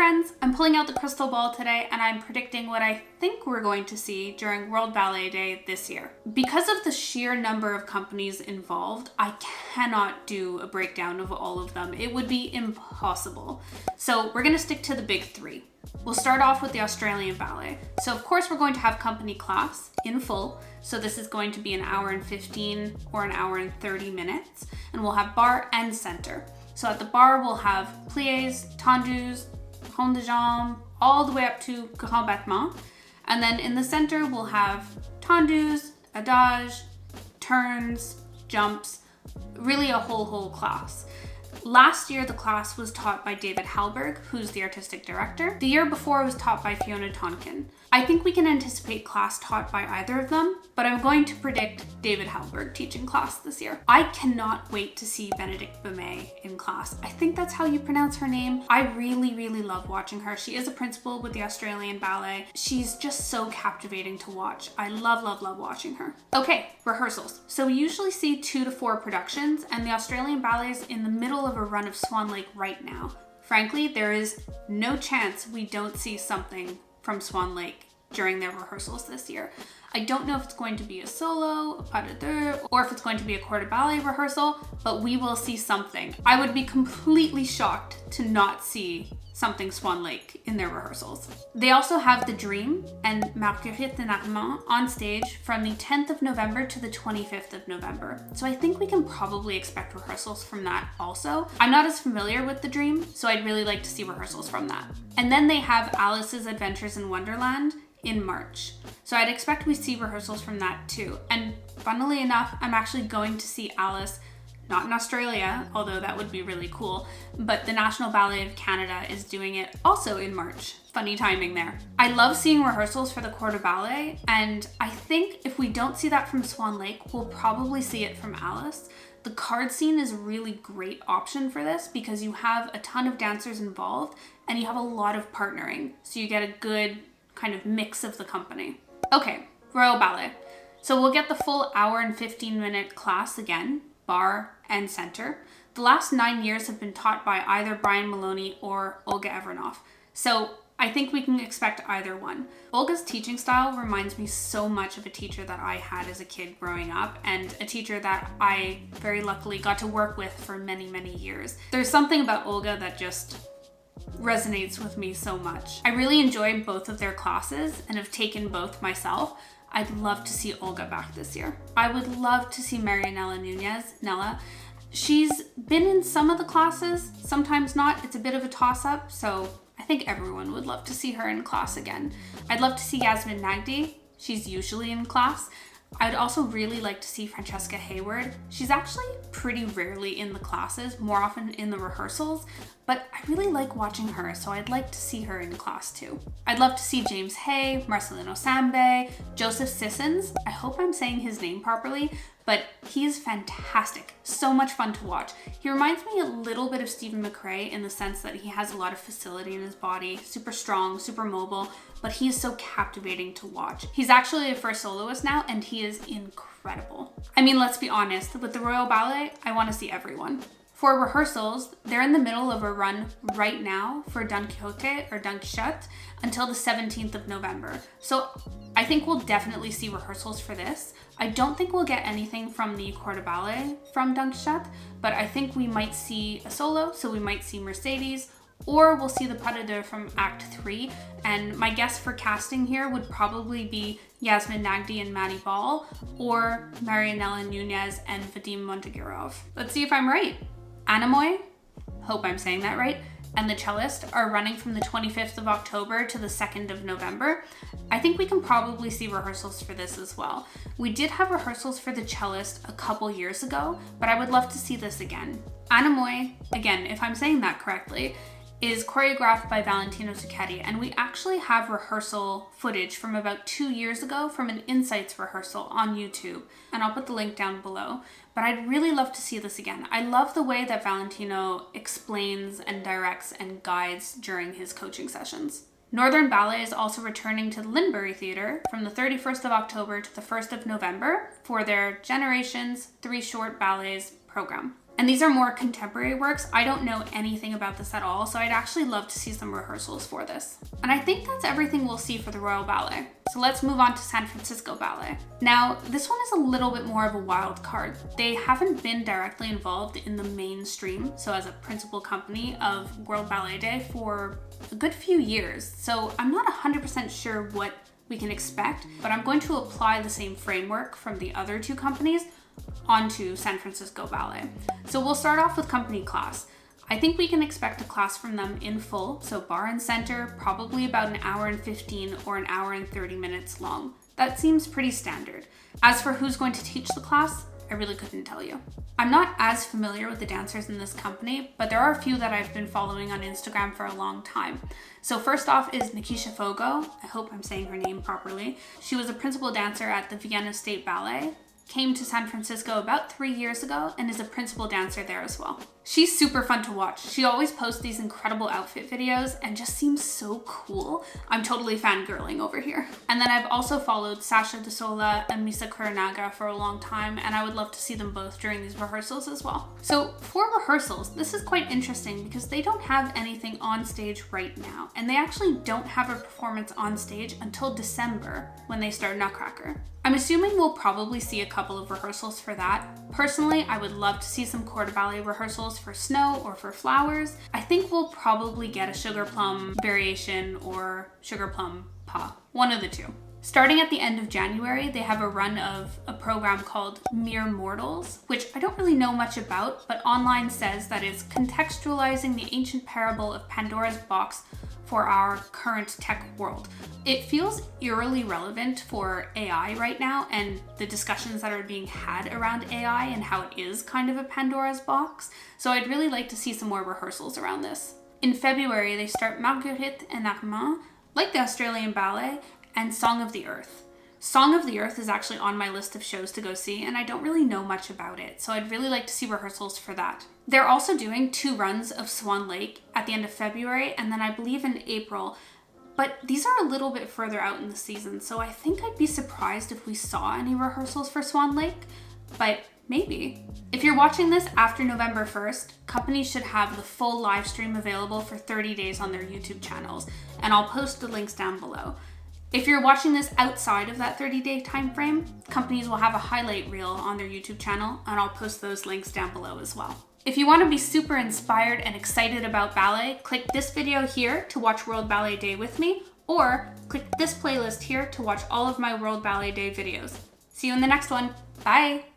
friends, I'm pulling out the crystal ball today and I'm predicting what I think we're going to see during World Ballet Day this year. Because of the sheer number of companies involved, I cannot do a breakdown of all of them. It would be impossible. So we're going to stick to the big three. We'll start off with the Australian Ballet. So of course we're going to have company class in full. So this is going to be an hour and 15 or an hour and 30 minutes. And we'll have bar and center. So at the bar, we'll have pliés, tendus, rond de jambe, all the way up to grand battement. And then in the center, we'll have tendus, adage, turns, jumps, really a whole class. Last year, the class was taught by David Halberg, who's the artistic director. The year before, it was taught by Fiona Tonkin. I think we can anticipate class taught by either of them, but I'm going to predict David Halberg teaching class this year. I cannot wait to see Bénédicte Bemay in class. I think that's how you pronounce her name. I really love watching her. She is a principal with the Australian Ballet. She's just so captivating to watch. I love watching her. Okay, rehearsals. So we usually see 2 to 4 productions, and the Australian Ballet is in the middle of a run of Swan Lake right now. Frankly, there is no chance we don't see something from Swan Lake during their rehearsals this year. I don't know if it's going to be a solo, a pas de deux, or if it's going to be a corps de ballet rehearsal, but we will see something. I would be completely shocked to not see something Swan Lake in their rehearsals. They also have The Dream and Marguerite de Normand on stage from the 10th of November to the 25th of November. So I think we can probably expect rehearsals from that also. I'm not as familiar with The Dream, so I'd really like to see rehearsals from that. And then they have Alice's Adventures in Wonderland in March. So I'd expect we see rehearsals from that too. And funnily enough, I'm actually going to see Alice not in Australia, although that would be really cool, but the National Ballet of Canada is doing it also in March. Funny timing there. I love seeing rehearsals for the corps de ballet, and I think if we don't see that from Swan Lake, we'll probably see it from Alice. The card scene is a really great option for this because you have a ton of dancers involved and you have a lot of partnering, so you get a good kind of mix of the company. Okay, Royal Ballet. So we'll get the full hour and 15-minute class again, bar and center. The last 9 years have been taught by either Brian Maloney or Olga Evernoff. So I think we can expect either one. Olga's teaching style reminds me so much of a teacher that I had as a kid growing up, and a teacher that I very luckily got to work with for many years. There's something about Olga that just resonates with me so much. I really enjoy both of their classes and have taken both myself. I'd love to see Olga back this year. I would love to see Marianella Nunez, Nella. She's been in some of the classes, sometimes not. It's a bit of a toss-up, so I think everyone would love to see her in class again. I'd love to see Yasmin Nagdi. She's usually in class. I'd also really like to see Francesca Hayward. She's actually pretty rarely in the classes, more often in the rehearsals, but I really like watching her, so I'd like to see her in class too. I'd love to see James Hay, Marcelino Sambe, Joseph Sissons. I hope I'm saying his name properly, but he is fantastic. So much fun to watch. He reminds me a little bit of Stephen McRae in the sense that he has a lot of facility in his body, super strong, super mobile, but he is so captivating to watch. He's actually a first soloist now, and he is incredible. I mean, let's be honest, with the Royal Ballet, I want to see everyone. For rehearsals, they're in the middle of a run right now for Don Quixote or Don Quixote until the 17th of November. So I think we'll definitely see rehearsals for this. I don't think we'll get anything from the corps de ballet from Don Quixote, but I think we might see a solo, so we might see Mercedes, or we'll see the pas de deux from Act 3. And my guess for casting here would probably be Yasmin Nagdi and Maddie Ball, or Marianella Nunez and Vadim Montagirov. Let's see if I'm right. Anamoy, hope I'm saying that right, and the cellist are running from the 25th of October to the 2nd of November. I think we can probably see rehearsals for this as well. We did have rehearsals for the cellist a couple years ago, but I would love to see this again. Anamoy, again, if I'm saying that correctly, is choreographed by Valentino Zucchetti, and we actually have rehearsal footage from about 2 years ago from an Insights rehearsal on YouTube, and I'll put the link down below. But I'd really love to see this again. I love the way that Valentino explains and directs and guides during his coaching sessions. Northern Ballet is also returning to the Linbury Theatre from the 31st of October to the 1st of November for their Generations 3 Short Ballets program. And these are more contemporary works. I don't know anything about this at all, so I'd actually love to see some rehearsals for this. And I think that's everything we'll see for the Royal Ballet. So let's move on to San Francisco Ballet. Now, this one is a little bit more of a wild card. They haven't been directly involved in the mainstream, so as a principal company of World Ballet Day for a good few years. So I'm not 100% sure what we can expect, but I'm going to apply the same framework from the other two companies onto San Francisco Ballet. So we'll start off with company class. I think we can expect a class from them in full, so bar and center, probably about an hour and 15 or an hour and 30 minutes long. That seems pretty standard. As for who's going to teach the class, I really couldn't tell you. I'm not as familiar with the dancers in this company, but there are a few that I've been following on Instagram for a long time. So first off is Nikisha Fogo. I hope I'm saying her name properly. She was a principal dancer at the Vienna State Ballet, came to San Francisco about 3 years ago, and is a principal dancer there as well. She's super fun to watch. She always posts these incredible outfit videos and just seems so cool. I'm totally fangirling over here. And then I've also followed Sasha De Sola and Misa Kuranaga for a long time, and I would love to see them both during these rehearsals as well. So for rehearsals, this is quite interesting because they don't have anything on stage right now, and they actually don't have a performance on stage until December when they start Nutcracker. I'm assuming we'll probably see a couple of rehearsals for that. Personally, I would love to see some corps de ballet rehearsals for Snow or for Flowers. I think we'll probably get a Sugar Plum variation or Sugar Plum Pas, one of the two. Starting at the end of January, they have a run of a program called Mere Mortals, which I don't really know much about, but online says that it's contextualizing the ancient parable of Pandora's box for our current tech world. It feels eerily relevant for AI right now and the discussions that are being had around AI and how it is kind of a Pandora's box. So I'd really like to see some more rehearsals around this. In February, they start Marguerite and Armand, like the Australian Ballet, and Song of the Earth. Song of the Earth is actually on my list of shows to go see, and I don't really know much about it, so I'd really like to see rehearsals for that. They're also doing 2 runs of Swan Lake at the end of February, and then I believe in April, but these are a little bit further out in the season, so I think I'd be surprised if we saw any rehearsals for Swan Lake, but maybe. If you're watching this after November 1st, companies should have the full live stream available for 30 days on their YouTube channels, and I'll post the links down below. If you're watching this outside of that 30-day time frame, companies will have a highlight reel on their YouTube channel, and I'll post those links down below as well. If you want to be super inspired and excited about ballet, click this video here to watch World Ballet Day with me, or click this playlist here to watch all of my World Ballet Day videos. See you in the next one. Bye!